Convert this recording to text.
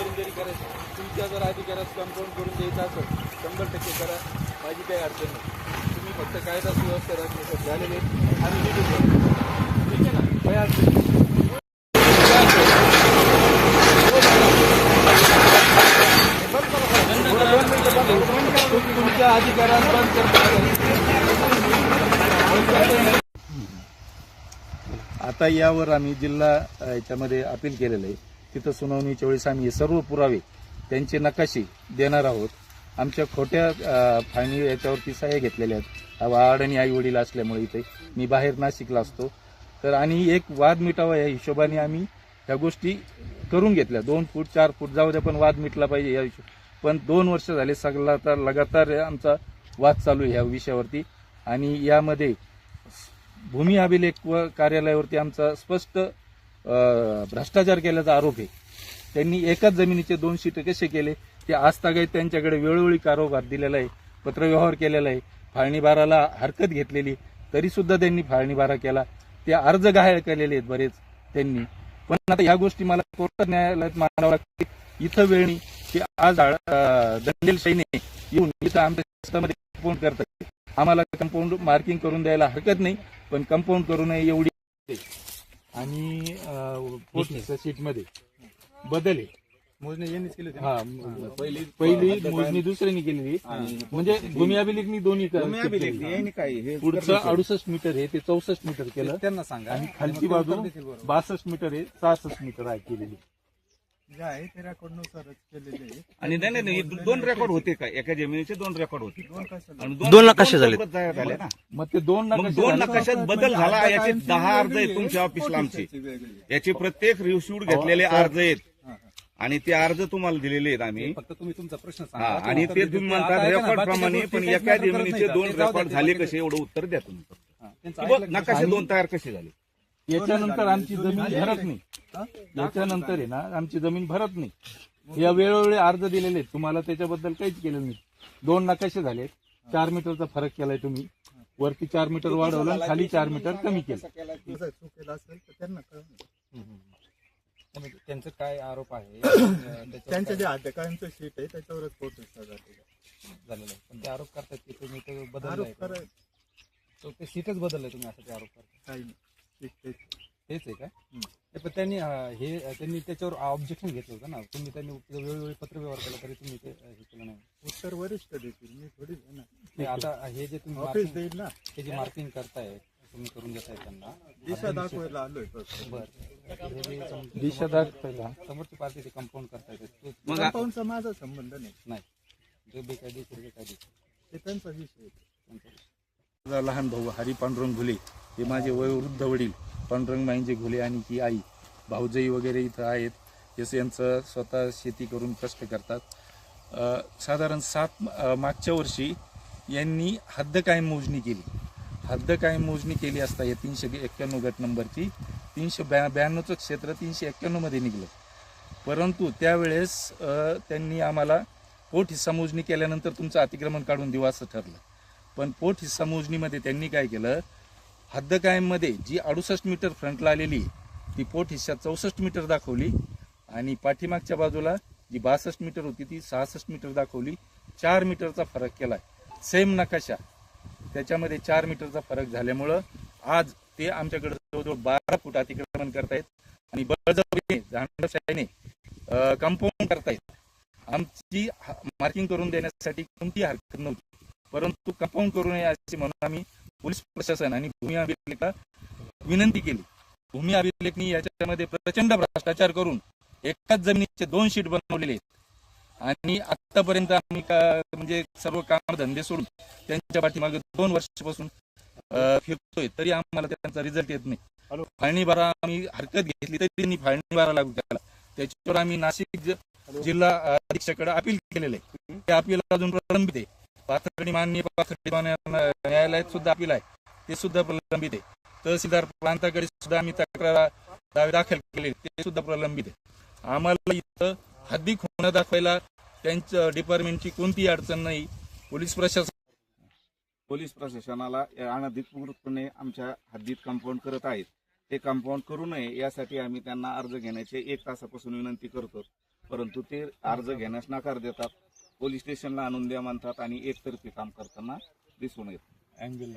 करून जरी करायचं, तुमच्या जर अधिकारात कंपाऊंड करून द्यायचं असेल 100% करा, माझी काही अडचण नाही. तुम्ही फक्त कायदा सुव्यवस्था राखण्यासाठी झालेले आणि ठीक आहे ना, काही अडचण नाही. तुमच्या अधिकारात बंद आता यावर आम्ही जिल्हा याच्यामध्ये अपील केलेलं आहे. तिथं सुनावणीच्या वेळेस आम्ही हे सर्व पुरावे त्यांचे नकाशे देणार आहोत. आमच्या खोट्या फायनी याच्यावरती सह्या घेतलेल्या आहेत. अडणी आई वडील असल्यामुळे इथे मी बाहेर नाशिकला असतो. तर आणि एक वाद मिटावा या हिशोबाने आम्ही ह्या गोष्टी करून घेतल्या. 2 फूट 4 फूट जाऊ द्या, पण वाद मिटला पाहिजे या हिशोब. पण 2 वर्ष झाले सगळा तर लगातार आमचा वाद चालू आहे ह्या विषयावरती. आणि यामध्ये भूमी अभिलेख व कार्यालयावरती आमचा स्पष्ट भ्रष्टाचार केल्याचा आरोप आहे. त्यांनी एकाच जमिनीचे 2 शीट कसे केले ते आजतागायत त्यांच्याकडे वेळोवेळी कारभार दिलेला आहे, पत्रव्यवहार केलेला आहे. फाळणी बाराला हरकत घेतलेली तरी सुद्धा त्यांनी फाळणी बारा केला. ते अर्ज गहाळ केलेले आहेत बरेच त्यांनी. पण आता ह्या गोष्टी मला कोर्टात न्यायालयात मांडावं लागते. इथं वेळ नाही की आज दंडेलशाहीने येऊन इथं आमच्या रस्त्यामध्ये कंपाऊंड करतात. आम्हाला कंपाऊंड मार्किंग करून द्यायला हरकत नाही, पण कंपाऊंड करू नये एवढी. आणि पोस्टच्या शीटमध्ये बदल आहे. मोजणी यांनीच केली हा, पहिली मोजणी दुसऱ्यांनी केलेली, म्हणजे भूमी अभिलेखनी दोन्ही पुढचं 68 मीटर आहे ते 64 मीटर केलं त्यांना सांगा. आणि खालची बाजू 62 मीटर आहे 66 मीटर आहे केलेली. जे आहे ते रेकॉर्डनुसारच केलेले आहे. आणि नाही 2 रेकॉर्ड होते का? एका जमिनीचे 2 रेकॉर्ड होते. 2 नकाशे झाले ना. मग ते 2 2 नकाशात बदल झाला. याचे 10 अर्ज आहेत तुमच्या ऑफिसला आमचे. याचे प्रत्येक रिव्ह्यूड घेतलेले अर्ज आहेत आणि ते अर्ज तुम्हाला दिलेले आहेत आम्ही. फक्त तुम्ही तुमचा प्रश्न हा, आणि ते तुम्ही म्हणतात रेकॉर्ड प्रमाणे, पण एका जमिनीचे 2 रेकॉर्ड झाले कसे एवढं उत्तर द्या तुम्ही. नकाशे 2 तयार कसे झाले? याच्यानंतर आमची जमीन भरत नाही. याच्यानंतर आहे ना आमची जमीन भरत नाही. या वेळोवेळी अर्ज दिलेले आहेत तुम्हाला, त्याच्याबद्दल काहीच केलं नाही. 2 नकाशे झाले, 4 मीटरचा फरक केलाय तुम्ही. वरती 4 मीटर वाढवलं, खाली 4 मीटर कमी केलं. असेल तर त्यांना त्यांचा काय आरोप आहे? त्यांचे जे अधिकाऱ्यांचं शीट आहे त्याच्यावरच फोटो झालेलं आहे. पण ते आरोप करतात की तुम्ही ते बदललाय, तो ते सीटच बदललंय तुम्ही, असं ते आरोप करतात. काही नाही, तेच आहे का? पण त्यांनी त्याच्यावर ऑब्जेक्शन घेतलं होतं ना. त्यांनी वेळोवेळी पत्रव्यवहार केला तरी तुम्ही ते हे केलं नाही. उत्तर वरिष्ठ देतील, मी थोडी ना. ते आता हे जे तुम्ही ऑफिस देईल ना, हे जे मार्किंग करताय तुम्ही करून देताय त्यांना दिशा दाखवायला आलोय फक्त. बरं, दिशा दाखवायला समोरची पार्टी ते कंपाऊंड करतायत. कंपाऊंडचा माझा संबंध नाही, ते बेकायदेशीर ते त्यांचा विषय आहे. माझा लहान भाऊ हरी पांडुरंग घुले, हे माझे वयोवृद्ध वडील पांडुरंग माईंजे घुले आणि ती आई भाऊजाई वगैरे इथं आहेत. हे यांचं स्वतः शेती करून कष्ट करतात. साधारण मागच्या वर्षी यांनी हद्द कायम मोजणी केली. हद्द कायम मोजणी केली असता या 391 गट नंबरची 392चं क्षेत्र 391 मध्ये निघलं. परंतु त्यावेळेस त्यांनी आम्हाला पोट हिस्सा मोजणी केल्यानंतर तुमचं अतिक्रमण काढून देऊ असं ठरलं. पण पोट हिस्सा मोजणीमध्ये त्यांनी काय केलं, हद्द कायममध्ये जी 68 मीटर फ्रंटला आलेली ती पोट हिस्सात 64 मीटर दाखवली आणि पाठीमागच्या बाजूला जी 62 मीटर होती ती 66 मीटर दाखवली. 4 मीटरचा फरक केलाय. सेम नकाशा, त्याच्यामध्ये 4 मीटरचा फरक झाल्यामुळं आज ते आमच्याकडे जवळजवळ 12 फूट अतिक्रमण करतायत आणि बळजबरीने झांडशाहीने कंपाऊंड करतायत. आमची मार्किंग करून देण्यासाठी कोणतीही हरकत नव्हती, परंतु कंपाऊंड करू नये अशी म्हणून आम्ही पोलीस प्रशासन आणि भूमी अभिलेखला विनंती केली. भूमी अभिलेखनी याच्यामध्ये प्रचंड भ्रष्टाचार करून एकाच जमिनीचे 2 शीट बनवलेले आहेत आणि आतापर्यंत आम्ही म्हणजे सर्व काम धंदे सोडून त्यांच्या पाठीमागे 2 वर्षापासून फिरतोय, तरी आम्हाला त्यांचा रिझल्ट येत नाही. फाळणी बारा आम्ही हरकत घेतली तरी त्यांनी फाळणी बारा लागू केला. त्याच्यावर आम्ही नाशिक जिल्हा अधीक्षकाकडे अपील केलेलं आहे. ते अपील अजून प्रलंबित आहे. पाथर्डी माननीय पाथर्डी न्यायालयात सुद्धा अपील आहे, ते सुद्धा प्रलंबित आहे. तहसीलदार प्रांताकडे सुद्धा आम्ही तक्रार दावे दाखल केले, ते सुद्धा प्रलंबित आहे. आम्हाला इथं हद्दी खुणा दाखवायला त्यांच्या डिपार्टमेंटची कोणतीही अडचण नाही. पोलीस प्रशासनाला अनधिकृतपणे आमच्या हद्दीत कंपाऊंड करत आहेत. ते कंपाऊंड करू नये यासाठी आम्ही त्यांना अर्ज घेण्याचे 1 तासापासून विनंती करतो. परंतु ते अर्ज घेण्यास नकार देतात, पोलीस स्टेशनला आणून द्या म्हणतात आणि एकतर्फी काम करताना दिसून येतं. अँगल